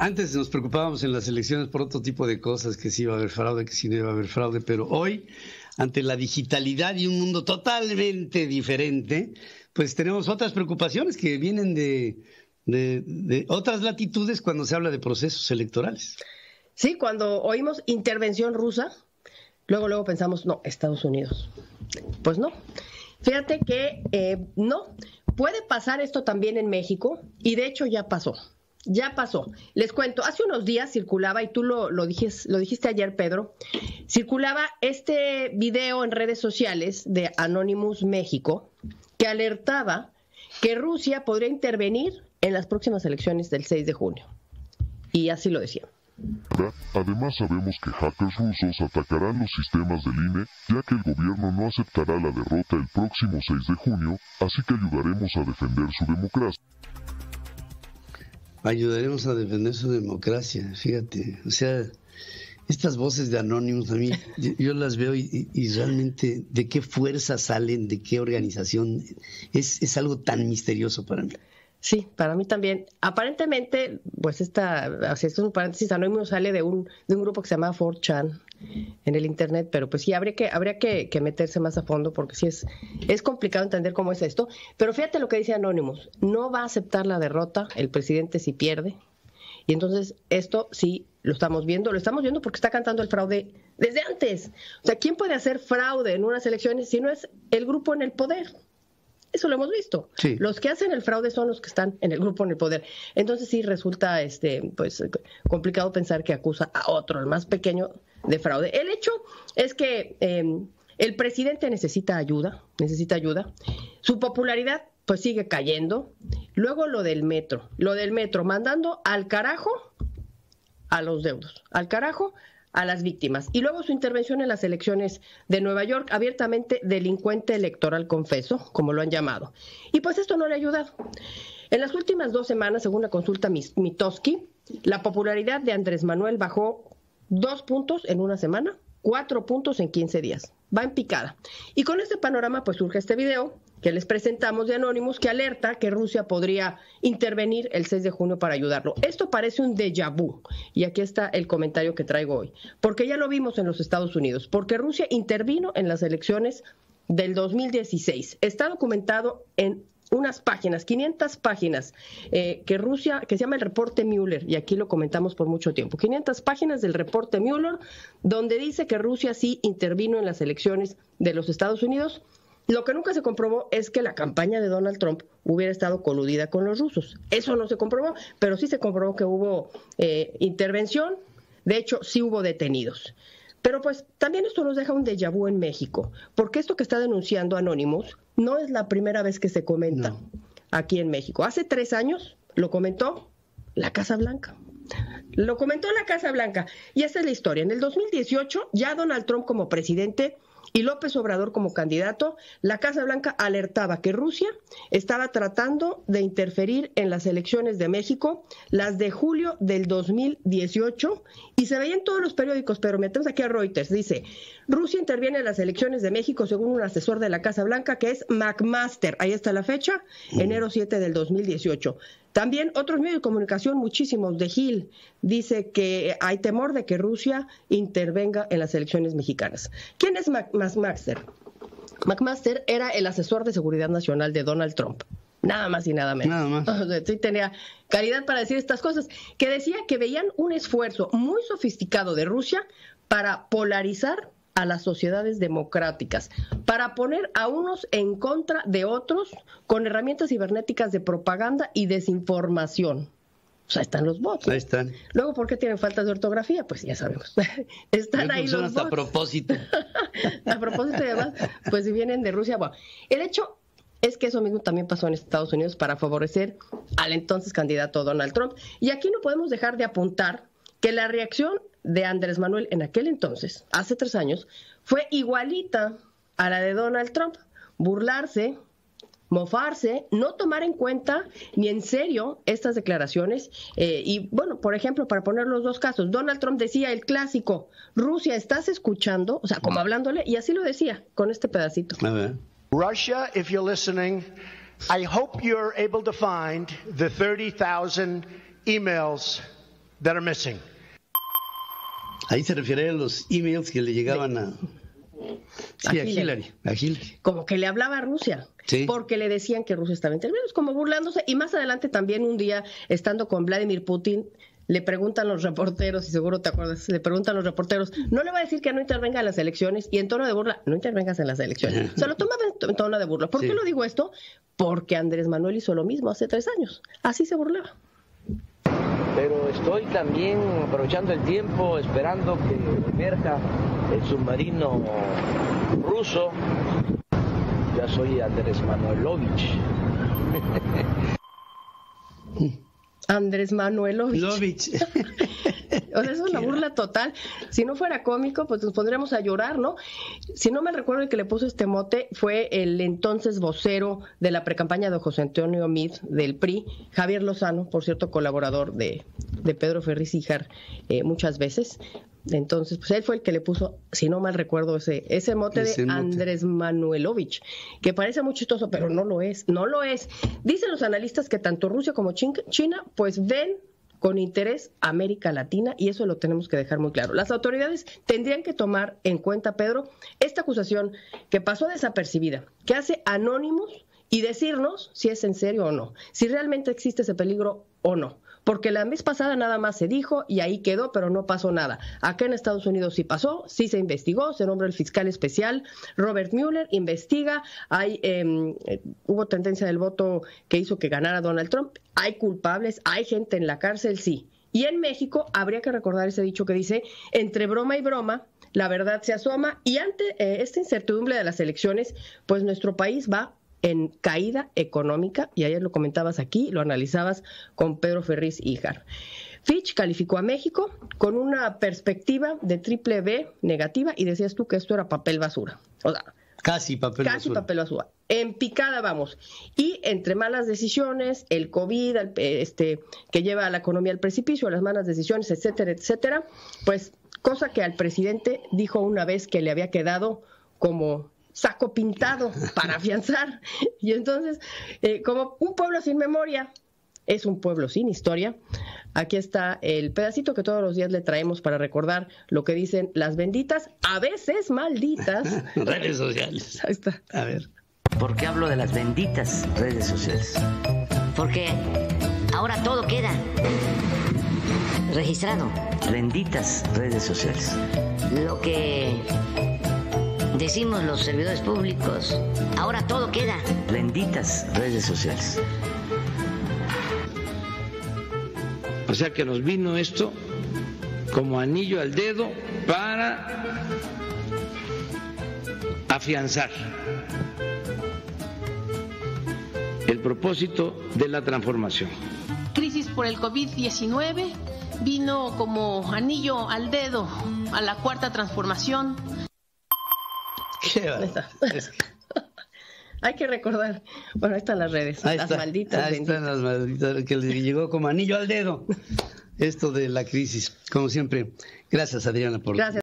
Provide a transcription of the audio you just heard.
Antes nos preocupábamos en las elecciones por otro tipo de cosas, que si iba a haber fraude, que si no iba a haber fraude, pero hoy, ante la digitalidad y un mundo totalmente diferente, pues tenemos otras preocupaciones que vienen de otras latitudes cuando se habla de procesos electorales. Sí, cuando oímos intervención rusa, luego pensamos, no, Estados Unidos. Pues no. Fíjate que no. Puede pasar esto también en México, y de hecho ya pasó. Ya pasó. Les cuento, hace unos días circulaba, y tú lo dijiste ayer, Pedro, circulaba este video en redes sociales de Anonymous México que alertaba que Rusia podría intervenir en las próximas elecciones del 6 de junio. Y así lo decía. Además sabemos que hackers rusos atacarán los sistemas del INE, ya que el gobierno no aceptará la derrota el próximo 6 de junio, así que ayudaremos a defender su democracia. Ayudaremos a defender su democracia, fíjate, o sea, estas voces de Anonymous a mí, yo las veo y realmente de qué fuerza salen, de qué organización, es algo tan misterioso para mí. Sí, para mí también. Aparentemente, pues esto es un paréntesis, Anonymous sale de un grupo que se llama 4chan en el internet, pero pues sí, habría que meterse más a fondo porque sí es complicado entender cómo es esto. Pero fíjate lo que dice Anonymous, no va a aceptar la derrota el presidente si pierde. Y entonces esto sí lo estamos viendo porque está cantando el fraude desde antes. O sea, ¿quién puede hacer fraude en unas elecciones si no es el grupo en el poder? Eso lo hemos visto. Sí. Los que hacen el fraude son los que están en el grupo en el poder. Entonces sí resulta pues complicado pensar que acusa a otro, el más pequeño, de fraude. El hecho es que el presidente necesita ayuda. Su popularidad pues sigue cayendo. Luego lo del metro, mandando al carajo a los deudos, al carajo a las víctimas. Y luego su intervención en las elecciones de Nueva York, abiertamente delincuente electoral, confeso, como lo han llamado. Y pues esto no le ha ayudado. En las últimas 2 semanas, según la consulta Mitofsky, la popularidad de Andrés Manuel bajó 2 puntos en una semana, 4 puntos en 15 días. Va en picada. Y con este panorama pues surge este video que les presentamos de Anonymous que alerta que Rusia podría intervenir el 6 de junio para ayudarlo. Esto parece un déjà vu, y aquí está el comentario que traigo hoy, porque ya lo vimos en los Estados Unidos, porque Rusia intervino en las elecciones del 2016. Está documentado en unas páginas, 500 páginas, que se llama el reporte Mueller, y aquí lo comentamos por mucho tiempo, 500 páginas del reporte Mueller, donde dice que Rusia sí intervino en las elecciones de los Estados Unidos. Lo que nunca se comprobó es que la campaña de Donald Trump hubiera estado coludida con los rusos. Eso no se comprobó, pero sí se comprobó que hubo intervención. De hecho, sí hubo detenidos. Pero pues también esto nos deja un déjà vu en México, porque esto que está denunciando Anonymous no es la primera vez que se comenta aquí en México. Hace 3 años lo comentó la Casa Blanca. Lo comentó la Casa Blanca. Y esa es la historia. En el 2018, ya Donald Trump como presidente y López Obrador como candidato, la Casa Blanca alertaba que Rusia estaba tratando de interferir en las elecciones de México, las de julio del 2018, y se veía en todos los periódicos, pero metemos aquí a Reuters, dice, Rusia interviene en las elecciones de México según un asesor de la Casa Blanca que es McMaster, ahí está la fecha, enero 7 del 2018. También otros medios de comunicación, muchísimos, de Hill, dice que hay temor de que Rusia intervenga en las elecciones mexicanas. ¿Quién es McMaster? McMaster era el asesor de seguridad nacional de Donald Trump. Nada más y nada menos. Nada más. Sí tenía calidad para decir estas cosas. Que decía que veían un esfuerzo muy sofisticado de Rusia para polarizar a las sociedades democráticas, para poner a unos en contra de otros con herramientas cibernéticas de propaganda y desinformación. O sea, están los bots. Ahí están. Luego, ¿por qué tienen faltas de ortografía? Pues ya sabemos. Están ahí los bots. A propósito. A propósito, además, pues si vienen de Rusia. Bueno, el hecho es que eso mismo también pasó en Estados Unidos para favorecer al entonces candidato Donald Trump. Y aquí no podemos dejar de apuntar que la reacción de Andrés Manuel en aquel entonces, hace 3 años, fue igualita a la de Donald Trump. Burlarse, mofarse, no tomar en cuenta ni en serio estas declaraciones. Y bueno, por ejemplo, para poner los 2 casos, Donald Trump decía el clásico, Rusia, ¿estás escuchando? O sea, como hablándole, y así lo decía, con este pedacito. A ver. Russia, if you're listening, I hope you're able to find the 30,000 emails that are missing. Ahí se refiere a los emails que le llegaban a Hillary. Como que le hablaba a Rusia, sí, porque le decían que Rusia estaba interviniendo, como burlándose. Y más adelante también un día, estando con Vladimir Putin, le preguntan los reporteros, y seguro te acuerdas, le preguntan los reporteros, no le va a decir que no intervenga en las elecciones, y en tono de burla, no intervengas en las elecciones. Se lo tomaba en tono de burla. ¿Por qué lo digo esto? Porque Andrés Manuel hizo lo mismo hace 3 años. Así se burlaba. Pero estoy también aprovechando el tiempo, esperando que emerja el submarino ruso. Ya soy Andrés Manuelovich. Andrés Manuelovich. O sea, es una burla total. Si no fuera cómico, pues nos pondríamos a llorar, ¿no? Si no me recuerdo, el que le puso este mote fue el entonces vocero de la precampaña de José Antonio Meade del PRI, Javier Lozano, por cierto, colaborador de Pedro Ferriz Híjar muchas veces. Entonces, pues él fue el que le puso, si no mal recuerdo, ese mote de Andrés Manuelovich, que parece muy chistoso, pero no lo es. Dicen los analistas que tanto Rusia como China, pues ven con interés América Latina, y eso lo tenemos que dejar muy claro. Las autoridades tendrían que tomar en cuenta, Pedro, esta acusación que pasó desapercibida, que hace anónimos, y decirnos si es en serio o no, si realmente existe ese peligro o no. Porque la vez pasada nada más se dijo y ahí quedó, pero no pasó nada. Acá en Estados Unidos sí pasó, sí se investigó, se nombró el fiscal especial Robert Mueller, investiga, hubo tendencia del voto que hizo que ganara Donald Trump, hay culpables, hay gente en la cárcel, sí. Y en México habría que recordar ese dicho que dice, entre broma y broma, la verdad se asoma, y ante esta incertidumbre de las elecciones, pues nuestro país va en caída económica, y ayer lo comentabas aquí, lo analizabas con Pedro Ferriz Híjar. Fitch calificó a México con una perspectiva de triple B negativa, y decías tú que esto era papel basura. O sea, casi papel basura. En picada vamos. Y entre malas decisiones, el COVID, que lleva a la economía al precipicio, las malas decisiones, etcétera, etcétera, pues cosa que al presidente dijo una vez que le había quedado como saco pintado para afianzar. Y entonces, como un pueblo sin memoria es un pueblo sin historia, aquí está el pedacito que todos los días le traemos para recordar lo que dicen las benditas, a veces malditas, redes sociales. Ahí está. A ver. ¿Por qué hablo de las benditas redes sociales? Porque ahora todo queda registrado. Benditas redes sociales. Lo que decimos los servidores públicos, ahora todo queda. Benditas redes sociales. O sea que nos vino esto como anillo al dedo para afianzar el propósito de la transformación. Crisis por el COVID-19 vino como anillo al dedo a la cuarta transformación. ¿Qué va? Hay que recordar, bueno, ahí están las redes, malditas. Ahí están las malditas, que le llegó como anillo al dedo esto de la crisis. Como siempre, gracias, Adriana, por... Gracias.